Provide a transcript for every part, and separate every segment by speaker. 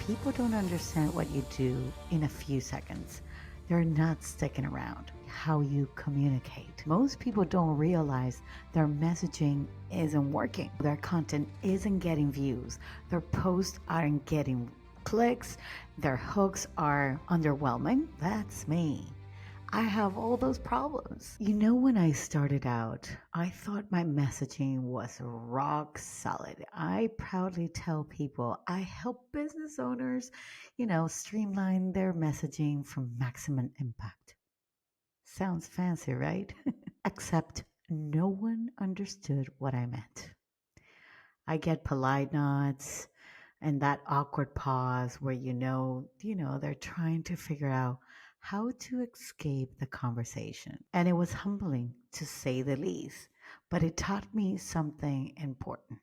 Speaker 1: People don't understand what you do in a few seconds. They're not sticking around. How you communicate. Most people don't realize their messaging isn't working. Their content isn't getting views. Their posts aren't getting clicks. Their hooks are underwhelming. That's me. I have all those problems. When I started out, I thought my messaging was rock solid. I proudly tell people I help business owners, streamline their messaging for maximum impact. Sounds fancy, right? Except no one understood what I meant. I get polite nods and that awkward pause where they're trying to figure out how to escape the conversation. And it was humbling to say the least, but it taught me something important.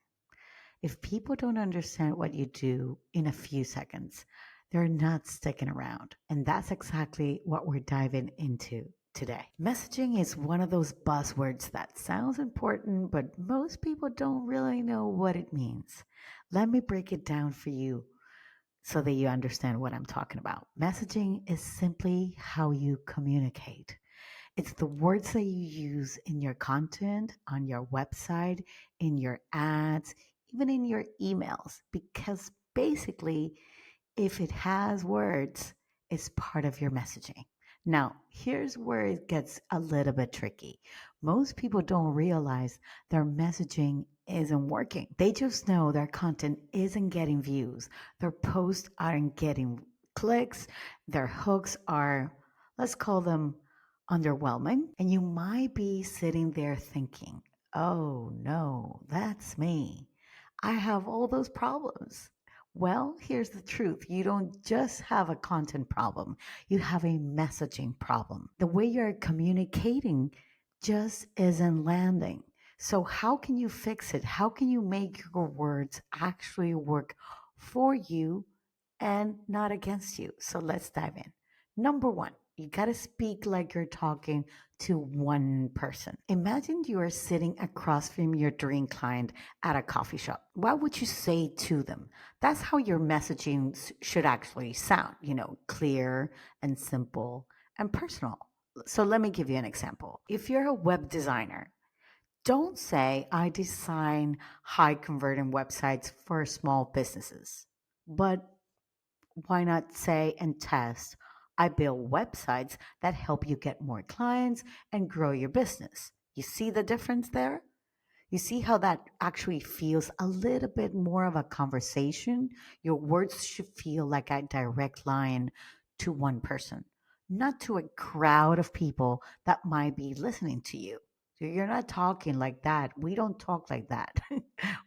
Speaker 1: If people don't understand what you do in a few seconds, they're not sticking around. And that's exactly what we're diving into today. Messaging is one of those buzzwords that sounds important, but most people don't really know what it means. Let me break it down for you so that you understand what I'm talking about. Messaging is simply how you communicate. It's the words that you use in your content, on your website, in your ads, even in your emails, because basically, if it has words, it's part of your messaging. Now, here's where it gets a little bit tricky. Most people don't realize their messaging isn't working. They just know their content isn't getting views, their posts aren't getting clicks, their hooks are, let's call them underwhelming. And you might be sitting there thinking, oh no, that's me. I have all those problems. Well, here's the truth. You don't just have a content problem, you have a messaging problem. The way you're communicating just isn't landing. So, how can you fix it? How can you make your words actually work for you and not against you? So, let's dive in. Number one, you got to speak like you're talking to one person. Imagine you are sitting across from your dream client at a coffee shop. What would you say to them? That's how your messaging should actually sound, clear and simple and personal. So let me give you an example. If you're a web designer, don't say, I design high converting websites for small businesses, but why not say and test? I build websites that help you get more clients and grow your business. You see the difference there? You see how that actually feels a little bit more of a conversation? Your words should feel like a direct line to one person, not to a crowd of people that might be listening to you. So you're not talking like that. We don't talk like that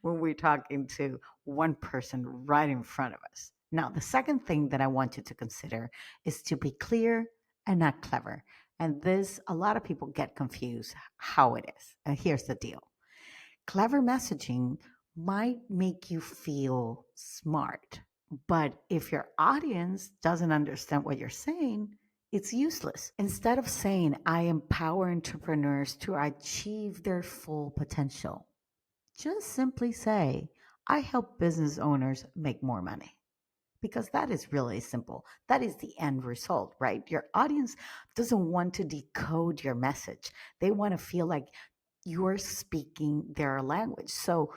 Speaker 1: when we're talking to one person right in front of us. Now, the second thing that I want you to consider is to be clear and not clever. And this, a lot of people get confused how it is. And here's the deal. Clever messaging might make you feel smart, but if your audience doesn't understand what you're saying, it's useless. Instead of saying, I empower entrepreneurs to achieve their full potential, just simply say, I help business owners make more money. Because that is really simple. That is the end result, right? Your audience doesn't want to decode your message. They want to feel like you're speaking their language. So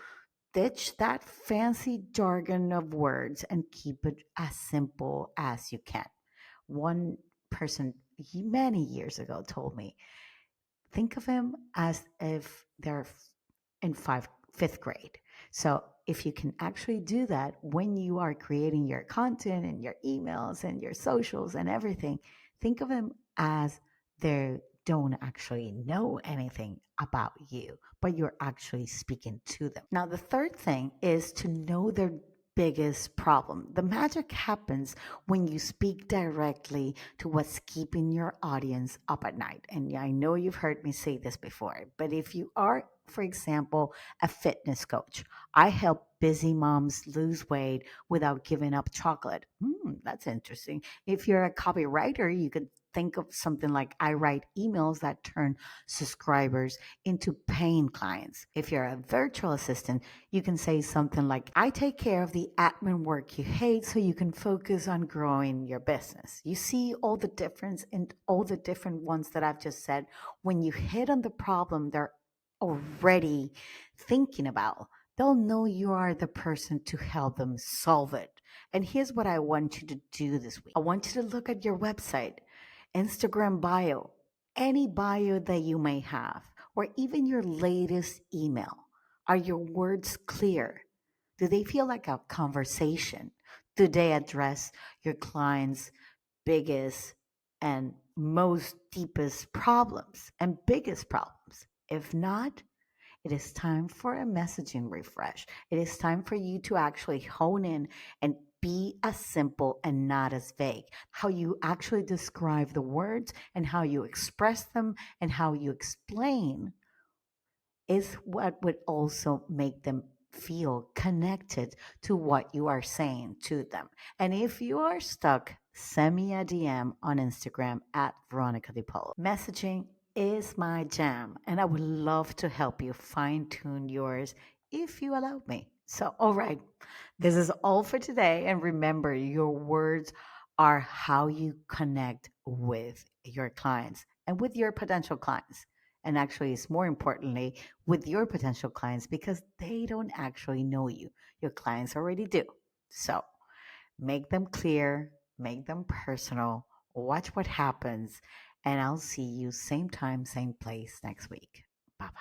Speaker 1: ditch that fancy jargon of words and keep it as simple as you can. One person many years ago told me, think of him as if they're in fifth grade. So if you can actually do that when you are creating your content and your emails and your socials and everything, think of them as they don't actually know anything about you, but you're actually speaking to them. Now, the third thing is to know their biggest problem. The magic happens when you speak directly to what's keeping your audience up at night. And I know you've heard me say this before, but if you are, for example, a fitness coach, I help busy moms lose weight without giving up chocolate. That's interesting. If you're a copywriter, you could think of something like I write emails that turn subscribers into paying clients. If you're a virtual assistant, you can say something like, I take care of the admin work you hate so you can focus on growing your business. You see all the difference in all the different ones that I've just said. When you hit on the problem they're already thinking about, they'll know you are the person to help them solve it. And here's what I want you to do this week. I want you to look at your website, Instagram bio, any bio that you may have, or even your latest email. Are your words clear? Do they feel like a conversation? Do they address your client's biggest and most deepest problems and biggest problems? If not, it is time for a messaging refresh. It is time for you to actually hone in and be as simple and not as vague. How you actually describe the words and how you express them and how you explain is what would also make them feel connected to what you are saying to them. And if you are stuck, send me a DM on Instagram at Veronica de Polo. Messaging is my jam, and I would love to help you fine tune yours if you allow me. So, all right, this is all for today. And remember, your words are how you connect with your clients and with your potential clients. And actually, it's more importantly, with your potential clients because they don't actually know you. Your clients already do. So make them clear, make them personal, watch what happens, and I'll see you same time, same place next week. Bye bye.